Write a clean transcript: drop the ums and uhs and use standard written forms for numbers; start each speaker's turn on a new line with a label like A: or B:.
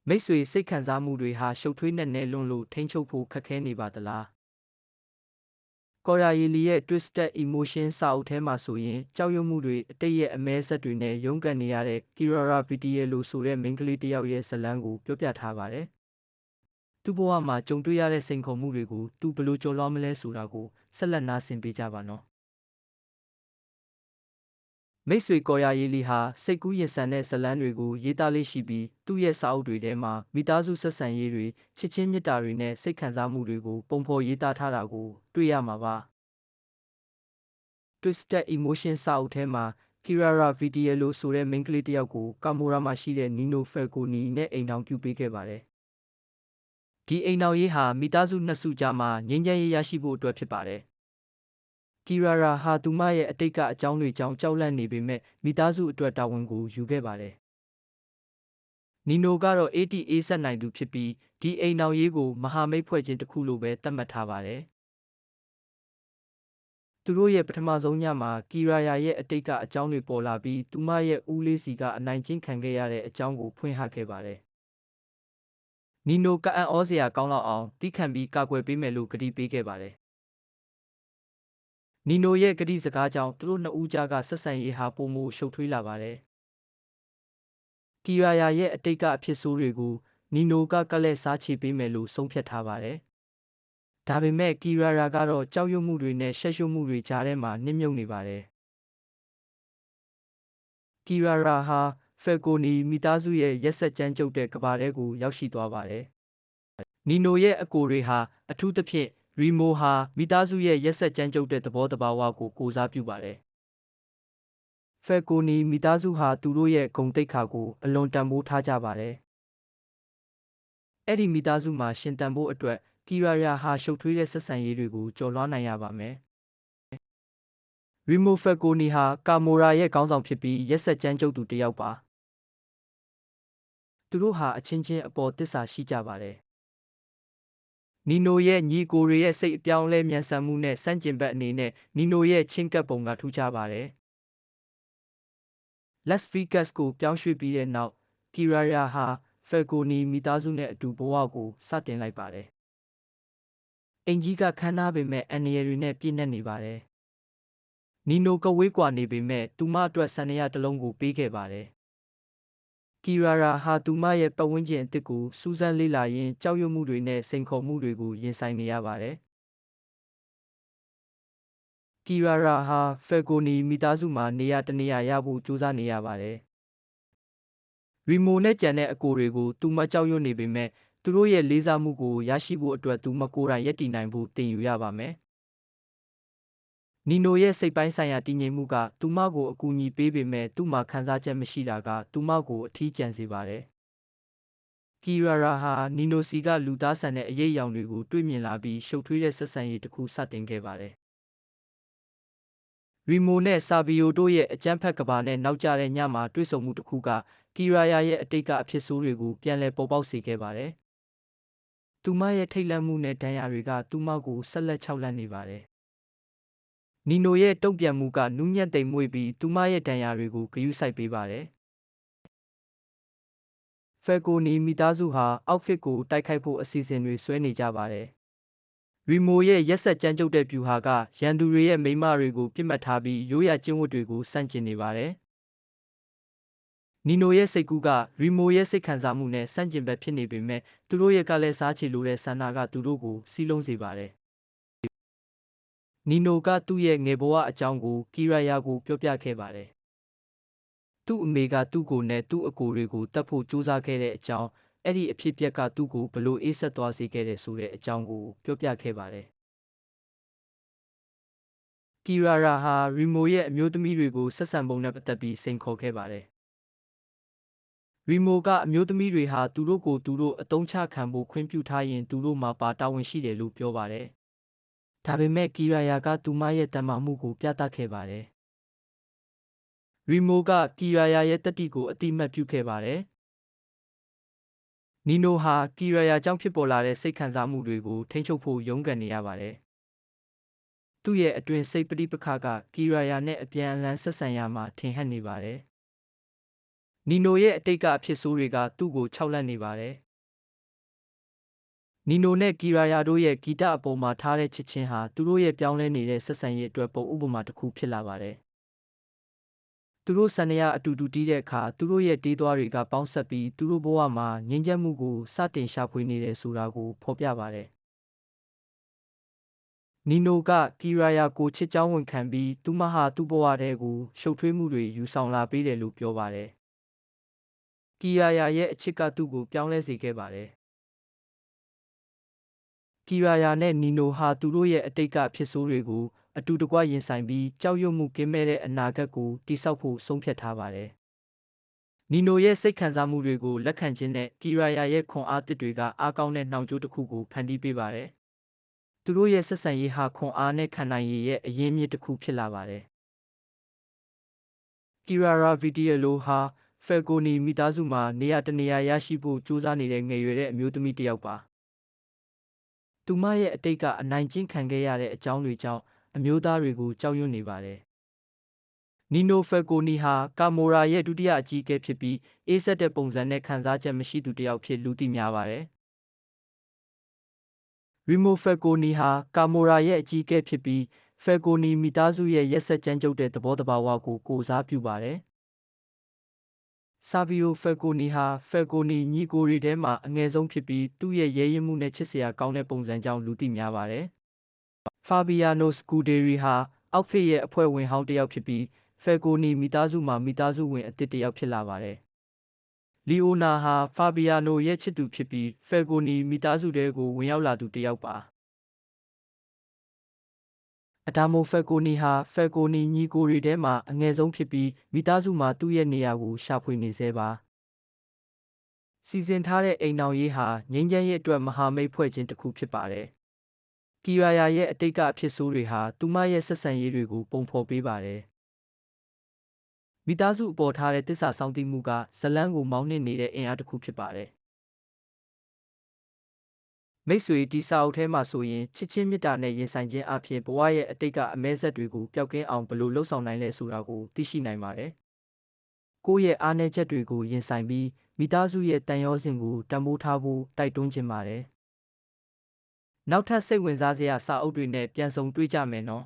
A: မိတ်ဆွေစိတ်ခံစားမှုတွေဟာရှုပ်ထွေးနဲ့လွန်းလို့ထိန်းချုပ်ဖို့ခက်ခဲနေပါသလားကော်ရာရီလီရဲ့ Twisted Emotion စာအုပ်ထဲမှာဆိုရင်ကြောက်ရွံ့မှုတွေအတိတ်ရဲ့အမဲဆက်တွေနဲ့ရုန်းကန်နေရတဲ့ Kirara Vitiello ဆိုတဲ့မိန်းကလေးတစ်ယောက်ရဲ့ဇာတ်လမ်းကိုပြောပြထားပါတယ်သူ့ဘဝမှာကြုံတွေ့ရတဲ့စိန်ခေါ်မှုတွေကိုသူဘယ်လိုကျော်လွှားမလဲဆိုတာကိုဆက်လက်နားဆင်ပေးကြပါနော်မိတ်ဆွေကော်ရာရီလီဟာစိတ်ကူးရင်ဆန်တဲ့ဇာတ်လမ်းတွေကိုရေးသားလေးရှိပြီးသူ့ရဲ့စာအုပ်တွေထဲမှာမိသားစုဆက်ဆံရေးတွေချစ်ချင်းမေတ္တာတွေနဲ့စိတ်ခံစားမှုတွေကိုပုံဖော်ရေးသားထားတာကိုတွေ့ရမှာပါ Twisted Emotion စာအုပ်ထဲမှာ Kirara Vitiello ဆိုတဲ့မိန်းကလေးတစ်ယောက်ကိုကာမိုရာမှာရှိတဲ့ Nino Falcone နဲ့အိမ်ထောင်ပြုပေးခဲ့ပါတယ်ဒီအိမ်ထောင်ရေးဟာမိသားစုနှစ်စုကြားမှာငြိမ်းချမ်းရေးရရှိဖို့အတွက်ဖြစ်ပါတယ်Kirara ဟာသူမရဲ့အတိတ်ကအကြောင်းတွေကြောင့်ကြောက်လန့်နေပေမဲ့မိသားစုအတွက်တာဝန်ကိုယူခဲ့ပါတယ်။ Nino ကတော့အေးတိအေးဆက်နိုင်သူဖြစ်ပြီးဒီအိမ်ထောင်ရေးကိုမဟာမိတ်ဖွဲ့ခြင်းတစ်ခုလိုပဲသတ်မှတ်ထားပါတယ်။သူတို့ရဲ့ပထမဆုံးညမှာ Kirara ရဲ့အတိတ်ကအကြောင်းတွေပေါ်လာပြီးသူမရဲ့ဦးလေးစီကအနိုင်ကျင့်ခံခဲ့ရတဲ့အကြောင်းကိုဖွင့်ဟခဲ့ပါတယ်။ Nino ကအံ့ဩစရာကောင်းလောက်အောင်သည်းခံပြီးကာကွယ်ပေးမယ်လို့ကတိပေးခဲ့ပါတယ်နီနိုရဲ့ကတိစကားကြောင့်သူတို့နှစ်ဦးကြားကဆက်ဆံရေးဟာပိုမိုရှုပ်ထွေးလာပါတယ်။ကီရာယာရဲ့အတိတ်ကအဖြစ်ဆိုးတွေကိုနီနိုကကလဲ့စားချေပေးမယ်လို့ဆုံးဖြတ်ထားပါတယ်။ဒါပေမဲ့ကီရာယာကတော့ကြောက်ရွံ့မှုတွေနဲ့ရှက်ရွံ့မှုတွေကြားထဲမှာနစ်မြုပ်နေပါတယ်။ကီရာယာဟာဖယ်ကိုနီမိသားစုရဲ့ရက်စက်ကြမ်းကြုတ်တဲ့ကဘာထဲကိုရောက်ရှိသွားပါတယ်။နီနိုရဲ့အကိုတွေဟာအထူးသဖြင့်ရီမိုဟာမိသားစုရဲ့ရက်စက်ကြမ်းကြုတ်တဲ့သဘောတဘာဝကိုကိုစားပြုပါတယ်။ဖယ်ကိုနီမိသားစုဟာသူတို့ရဲ့ဂုဏ်သိက္ခာကိုအလွန်တန်ဖိုးထားကြပါတယ်။အဲ့ဒီမိသားစုမှာရှင်သန်ဖို့အတွက်ကီရာယာဟာရှုပ်ထွေးတဲ့ဆက်ဆံရေးတွေကိုကျော်လွှားနိုင်ရပါမယ်။ရီမိုဖယ်ကိုနီဟာကာမိုရာရဲ့ခေါင်းဆောင်ဖြစ်ပြီးရက်စက်ကြမ်းကြုတ်သူတစ်ယောက်ပါ။သူတို့ဟာအချင်းချင်းအပေါ်သစ္စာရှိကြပါတယ်နီနိုရဲ့ညီကိုတွေရဲ့စိတ်အပြောင်းအလဲမြန်ဆန်မှုနဲ့ဆန့်ကျင်ဘက်အနေနဲ့နီနိုရဲ့ချဉ်းကပ်ပုံကထူးခြားပါတယ်။ Las Vegas ကိုပြောင်းရွှေ့ပြီးတဲ့နောက်ကီရာယာဟာဖယ်ကိုနီမိသားစုနဲ့အတူဘဝကိုစတင်လိုက်ပါတယ်။အိမ်ကြီးကခမ်းနားပေမဲ့အန္တရာယ်တွေနဲ့ပြည့်နှက်နေပါတယ်။နီနိုကဝေးကွာနေပေမဲ့သူမအတွက်ဆန္ဒရတစ်လုံးကိုပေးခဲ့ပါတယ်ကီရာယာဟာသူမရဲ့ပတ်ဝန်းကျင်အသစ်ကိုစူးစမ်းလေ့လာရင်းကြောက်ရွံ့မှုတွေနဲ့စိန်ခေါ်မှုတွေကိုရင်ဆိုင်နေရပါတယ်။ကီရာယာဟာဖယ်ကိုနီမိသားစုမှာနေရာတနေရာရဖို့ကြိုးစားနေရပါတယ်။ရီမိုနဲ့ကြံတဲ့အကိုတွေကိုသူမကြောက်ရွံ့နေပေမဲ့သူတို့ရဲ့လေးစားမှုကိုရရှိဖို့အတွက်သူမကိုယ်တိုင်ရပ်တည်နိုင်ဖို့တင်ယူရပါမယ်။နီနိုရဲ့စိတ်ပိုင်းဆိုင်ရာတည်ငြိမ်မှုကသူမကိုအကူအညီပေးပေမဲ့သူ့မှာခံစားချက်မရှိတာကသူမကိုအထီးကျန်စေပါတယ်။ကီရာယာဟာနီနိုစီကလူသားဆန်တဲ့အရေးအယောင်တွေကိုတွေ့မြင်လာပြီးရှုပ်ထွေးတဲ့ဆက်ဆံရေးတစ်ခုစတင်ခဲ့ပါတယ်။ရီမိုနဲ့ဆာဗီယိုတို့ရဲ့အကြမ်းဖက်ကဘာနဲ့နောက်ကျတဲ့ညမှာတွေ့ဆုံမှုတစ်ခုကကီရာယာရဲ့အတိတ်ကအဖြစ်ဆိုးတွေကိုပြန်လည်ပေါ်ပေါက်စေခဲ့ပါတယ်။သူမရဲ့ထိတ်လန့်မှုနဲ့ဒဏ်ရာတွေကသူမကိုဆက်လက်ခြောက်လန့်နေပါတယ်။နီနိုရဲ့တုံ့ပြန်မှုကနူးညံ့သိမ်မွေ့ပြီးသူမရဲ့ဒဏ်ရာတွေကိုဂရုစိုက်ပေးပါတယ်။ဖယ်ကိုနီမိသားစုဟာအောက်ဖစ်ကိုတိုက်ခိုက်ဖို့အစီအစဉ်တွေဆွဲနေကြပါတယ်။ရီမိုရဲ့ရက်စက်ကြမ်းကြုတ်တဲ့ဗျူဟာကရန်သူတွေရဲ့မိန်းမတွေကိုပြစ်မှတ်ထားပြီးရိုးရာကျင့်ဝတ်တွေကိုဆန့်ကျင်နေပါတယ်။နီနိုရဲ့စိတ်ကူးကရီမိုရဲ့စိတ်ခံစားမှုနဲ့ဆန့်ကျင်ဘက်ဖြစ်နေပေမဲ့သူတို့ရဲ့ကလည်းစားချေလိုတဲ့ဆန္ဒကသူတို့ကိုစီးလုံးစေပါတယ်။နီနိုကသူ့ရဲ့ငယ်ဘဝအကြောင်းကိုကီရာယာကိုပြောပြခဲ့ပါတယ်။သူ့အမေကသူ့ကိုနဲ့သူ့အကိုတွေကိုတတ်ဖို့ကြိုးစားခဲ့တဲ့အကြောင်းအဲ့ဒီအဖြစ်အပျက်ကသူ့ကိုဘလို့အေးဆက်သွားစေခဲ့တဲ့ဆိုတဲ့အကြောင်းကိုပြောပြခဲ့ပါတယ်။ကီရာယာဟာရီမိုရဲ့အမျိုးသမီးတွေကိုဆက်ဆံပုံနဲ့ပတ်သက်ပြီးစိန်ခေါ်ခဲ့ပါတယ်။ရီမိုကအမျိုးသမီးတွေဟာသူတို့ကိုသူတို့အသုံးချခံဖို့ခွင့်ပြုထားရင်သူတို့မှာပါတာဝန်ရှိတယ်လို့ပြောပါတယ်။ဒါပေမဲ့ကီရာယာကသူမရဲ့တန်မာမှုကိုပြသခဲ့ပါတယ်။ရီမိုကကီရာယာရဲ့တတိကိုအတိမတ်ပြုခဲ့ပါတယ်။နီနိုဟာကီရာယာကြောင့်ဖြစ်ပေါ်လာတဲ့စိတ်ခံစားမှုတွေကိုထိန်းချုပ်ဖို့ရုန်းကန်နေရပါတယ်။သူ့ရဲ့အတွင်စိတ်ပဋိပက္ခကကီရာယာနဲ့အပြန်အလှန်ဆက်ဆံရမှာထင်ဟပ်နေပါတယ် နီနိုရဲ့အတိတ်ကအဖြစ်ဆိုးတွေကသူ့ကိုခြောက်လန့်နေပါတယ်နီနိုနဲ့ကီရာယာတို့ရဲ့ဂီတအပေါ်မှာထားတဲ့ချစ်ချင်းဟာသူတို့ရဲ့ပြောင်းလဲနေတဲ့ဆက်ဆံရေးအတွက်ပုံဥပမာတစ်ခုဖြစ်လာပါတယ်သူတို့ဆန္ဒအတူတူတီးတဲ့အခါသူတို့ရဲ့တေးသွားတွေကပေါင်းဆက်ပြီးသူတို့ဘဝမှာငြိမ်းချမ်းမှုကိုစတင်ရှာဖွေနေတယ်ဆိုတာကိုဖော်ပြပါတယ်နီနိုကကီရာယာကိုချစ်ကြောင်းဝန်ခံပြီးသူမဟာသူ့ဘဝထဲကိုရှုပ်ထွေးမှုတွေယူဆောင်လာပေးတယ်လို့ပြောပါတယ်ကီရာယာရဲ့အချစ်ကသူ့ကိုပြောင်းလဲစေခဲ့ပါတယ်ကီရာယာနဲ့နီနိုဟာသူတို့ရဲ့အတိတ်ကဖြစ်ဆိုးတွေကိုအတူတကွရင်ဆိုင်ပြီးကြောက်ရွံ့မှုကင်းမဲ့တဲ့အနာဂတ်ကိုတည်ဆောက်ဖို့ဆုံးဖြတ်ထားပါတယ်နီနိုရဲ့စိတ်ခံစားမှုတွေကိုလက်ခံခြင်းနဲ့ကီရာယာရဲ့ခွန်အားသစ်တွေကအားကောင်းတဲ့နှောင်ကြိုးတစ်ခုကိုဖန်တီးပေးပါတယ်သူတို့ရဲ့ဆက်ဆံရေးဟာခွန်အားနဲ့ခံနိုင်ရည်ရဲ့အရင်းမြစ်တစ်ခုဖြစ်လာပါတယ်ကီရာရာဗီဒီယလိုဟာဖယ်ကိုနီမိသားစုမှာနေရာတနေရာရရှိဖို့ကြိုးစားနေတဲ့ငယ်ရွယ်တဲ့အမျိုးသမီးတစ်ယောက်ပါသူမရဲ့အတိတ်ကအနိုင်ကျင့်ခံခဲ့ရတဲ့အကြောင်းတွေကြောင့်အမျိုးသားတွေကိုကြောက်ရွံ့နေပါတယ်နီနိုဖယ်ကိုနီဟာကာမိုရာရဲ့ဒုတိယအကြီးအကဲဖြစ်ပြီးအေးစက်တဲ့ပုံစံနဲ့ခံစားချက်မရှိသူတစ်ယောက်ဖြစ်လူသိများပါတယ်ရီမိုဖယ်ကိုနီဟာကာမိုရာရဲ့အကြီးအကဲဖြစ်ပြီးဖယ်ကိုနီမိသားစုရဲ့ရက်စက်ကြမ်းကြုတ်တဲ့သဘောတဘာဝကိုကိုစားပြုပါတယ်ဆာဗီယိုဖယ်ကိုနီဟာဖယ်ကိုနီညီကိုတွေထဲမှာအငယ်ဆုံးဖြစ်ပြီးသူ့ရဲ့ရဲရင့်မှုနဲ့ချစ်စရာကောင်းတဲ့ပုံစံကြောင့်လူသိများပါတယ်ဖာဘီယာနိုစကူဒေရီဟာအောက်ဖစ်ရဲ့အဖွဲ့ဝင်ဟောင်းတစ်ယောက်ဖြစ်ပြီးဖယ်ကိုနီမိသားစုမှာမိသားစုဝင်အသစ်တစ်ယောက်ဖြစ်လာပါတယ်လီအိုနာဟာဖာဘီယာနိုရဲ့ချစ်သူဖြစ်ပြီးဖယ်ကိုနီမိသားစုထဲကိုဝင်ရောက်လာသူတစ်ယောက်ပါအဒါမိုဖယ်ကိုနီဟာဖယ်ကိုနီညီကိုတွေထဲမှာအငယ်ဆုံးဖြစ်ပြီးမိသားစုမှာသူ့ရဲ့နေရာကိုရှာဖွေနေဆဲပါစီစဉ်ထားတဲ့အိမ်အောင်ရေးဟာငြိမ်းချမ်းရေးအတွက်မဟာမိတ်ဖွဲ့ခြင်းတစ်ခုဖြစ်ပါတယ်ကီရာယာရဲ့အတိတ်ကအဖြစ်ဆိုးတွေဟာသူမရဲ့ဆက်ဆံရေးတွေကိုပုံဖော်ပေးပါတယ်မိသားစုအပေါ်ထားတဲ့တစ္ဆာစောင့်သိမှုကဇလန်းကိုမောင်းနှင်နေတဲ့အင်အားတစ်ခုဖြစ်ပါတယ်မိတ်ဆွေဒီစာအုပ်ထဲမှာဆိုရင်ချစ်ချင်းမေတ္တာနဲ့ရင်ဆိုင်ခြင်းအပြင်ဘဝရဲ့အတိတ်ကအမဲဆက်တွေကိုပျောက်ကင်းအောင်ဘယ်လိုလှုပ်ဆောင်နိုင်လဲဆိုတာကိုသိရှိနိုင်ပါတယ်ကိုယ့်ရဲ့အားနည်းချက်တွေကိုရင်ဆိုင်ပြီးမိသားစုရဲ့တန်ရောစင်ကိုတန်ဖိုးထားဖို့တိုက်တွန်းခြင်းပါတယ်နောက်ထပ်စိတ်ဝင်စားစရာစာအုပ်တွေနဲ့ပြန်ဆုံတွေ့ကြမယ်နော်